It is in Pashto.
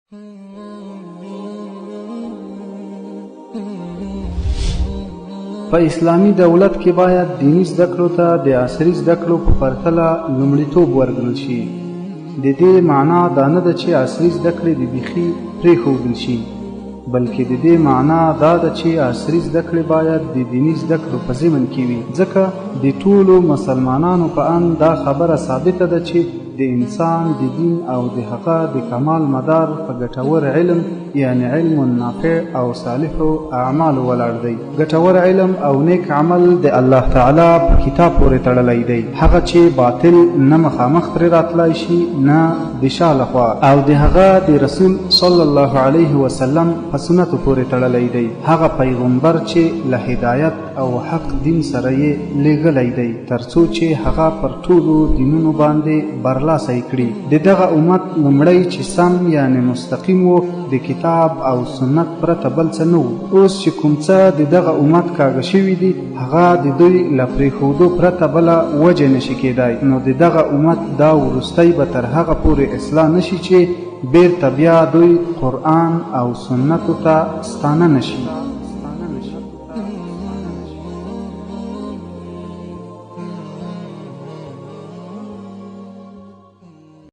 په اسلامي دولت کې باید دیني زده کړو ته د عصري زده کړو په پرتله لومړیتوب ورکړل شي. د دې معنا دا نه ده چې عصري زده کړې د بیخي پرېښودل شي، بلکې د دې معنا دا ده چې عصري زده کړې باید د دیني زده کړو په ضمن کې وي، ځکه د ټولو مسلمانانو په اند دا خبره ثابته ده چې د انسان د دین او د هغه د کمال مدار په ګټور علم، یعنی علم نافع او صالح اعمال ولاړ دی. ګټور علم او نیک عمل د الله تعالی په کتاب پورې تړلی دی، هغه چې باطل نه مخامخ ترې راتلای شي نه د شا لخوا، او د هغه د رسول صلی الله علیه وسلم په سنتو پورې تړلی دی، هغه پیغمبر چې له هدایت او حق دین سره یې لیږلی دی، ترڅو چې هغه پر ټولو دینونو باندې برلاسي کړي. د دغه امت لومړی چې سم یعنی مستقیم و د کتاب او سنت پرته بل څه نه و. اوس چې کوم څه د دغه امت کاږه شوي دي، هغه د دوی له پرېښودو پرته بله وجه نشي کېدای، نو د دغه امت دا وروستی به تر هغه پورې اصلاح نشي چې بیرته بیا دوی قرآن او سنتو ته ستانه نشي.